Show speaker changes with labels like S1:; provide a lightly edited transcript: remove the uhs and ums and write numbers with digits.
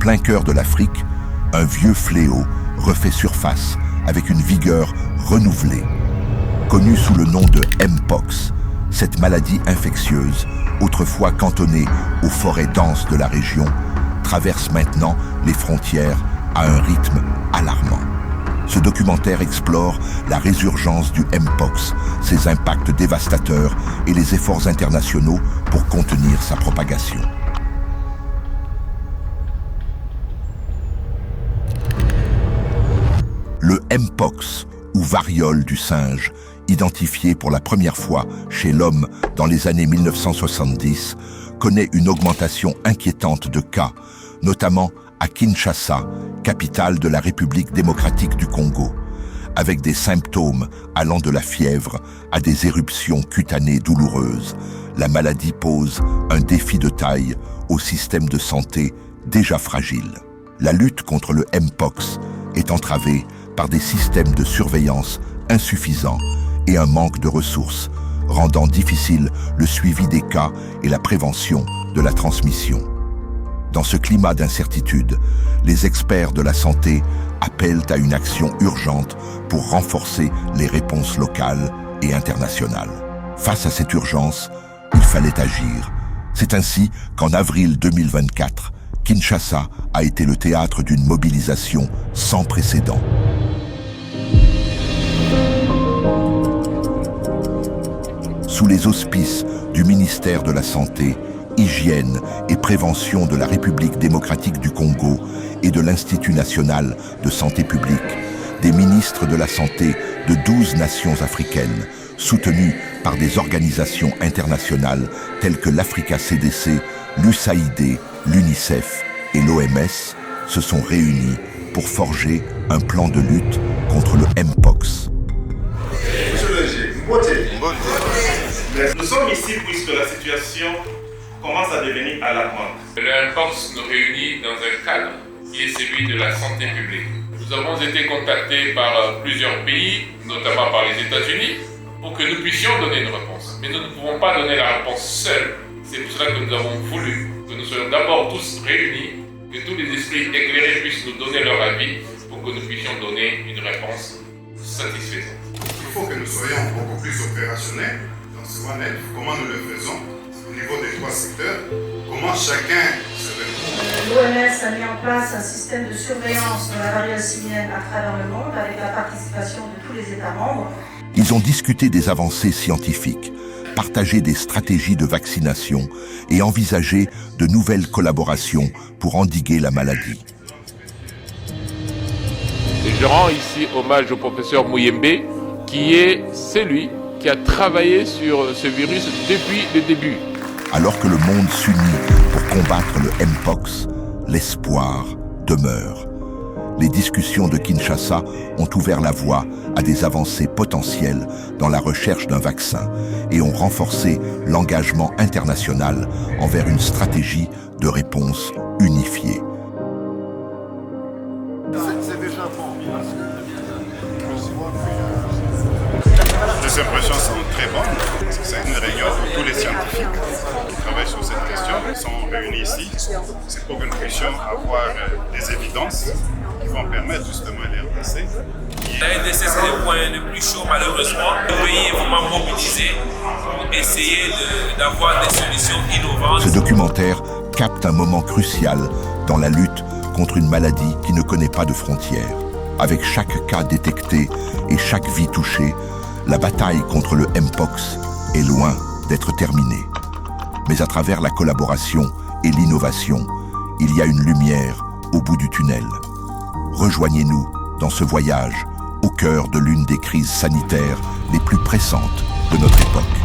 S1: plein cœur de l'Afrique, un vieux fléau refait surface avec une vigueur renouvelée. Connue sous le nom de Mpox, cette maladie infectieuse, autrefois cantonnée aux forêts denses de la région, traverse maintenant les frontières à un rythme alarmant. Ce documentaire explore la résurgence du Mpox, ses impacts dévastateurs et les efforts internationaux pour contenir sa propagation. Le Mpox, ou variole du singe, identifié pour la première fois chez l'homme dans les années 1970, connaît une augmentation inquiétante de cas, notamment à Kinshasa, capitale de la République démocratique du Congo, avec des symptômes allant de la fièvre à des éruptions cutanées douloureuses. La maladie pose un défi de taille au système de santé déjà fragile. La lutte contre le Mpox est entravée par des systèmes de surveillance insuffisants et un manque de ressources, rendant difficile le suivi des cas et la prévention de la transmission. Dans ce climat d'incertitude, les experts de la santé appellent à une action urgente pour renforcer les réponses locales et internationales. Face à cette urgence, il fallait agir. C'est ainsi qu'en avril 2024, Kinshasa a été le théâtre d'une mobilisation sans précédent. Sous les auspices du ministère de la Santé, Hygiène et Prévention de la République démocratique du Congo et de l'Institut national de santé publique, des ministres de la Santé de 12 nations africaines, soutenus par des organisations internationales telles que l'Africa CDC, l'USAID, l'UNICEF et l'OMS, se sont réunis pour forger un plan de lutte contre le Mpox.
S2: Nous sommes ici puisque la situation commence à devenir alarmante.
S3: Le Mpox nous réunit dans un cadre qui est celui de la santé publique. Nous avons été contactés par plusieurs pays, notamment par les États-Unis, pour que nous puissions donner une réponse. Mais nous ne pouvons pas donner la réponse seuls. C'est pour cela que nous avons voulu que nous soyons d'abord tous réunis, que tous les esprits éclairés puissent nous donner leur avis pour que nous puissions donner une réponse satisfaisante.
S4: Il faut que nous soyons beaucoup plus opérationnels dans ce One Health. Comment nous le faisons au niveau des 3 secteurs, comment chacun se retrouve.
S5: L'OMS a mis en place un système de surveillance de la variole simienne à travers le monde avec la participation de tous les États membres.
S1: Ils ont discuté des avancées scientifiques, partagé des stratégies de vaccination et envisagé de nouvelles collaborations pour endiguer la maladie.
S3: Et je rends ici hommage au professeur Muyembe, qui est celui qui a travaillé sur ce virus depuis le début.
S1: Alors que le monde s'unit pour combattre le Mpox, l'espoir demeure. Les discussions de Kinshasa ont ouvert la voie à des avancées potentielles dans la recherche d'un vaccin et ont renforcé l'engagement international envers une stratégie de réponse unifiée.
S4: Les impressions sont très bonnes. C'est une réunion où tous les scientifiques qui travaillent sur cette question sont réunis ici. C'est pour que nous puissions avoir des évidences qui vont permettre justement à l'RDC.
S6: La RDC, c'est le point le plus chaud malheureusement. Le pays est vraiment mobilisé pour essayer d'avoir des solutions innovantes.
S1: Ce documentaire capte un moment crucial dans la lutte contre une maladie qui ne connaît pas de frontières. Avec chaque cas détecté et chaque vie touchée, la bataille contre le Mpox est loin d'être terminée. Mais à travers la collaboration et l'innovation, il y a une lumière au bout du tunnel. Rejoignez-nous dans ce voyage au cœur de l'une des crises sanitaires les plus pressantes de notre époque.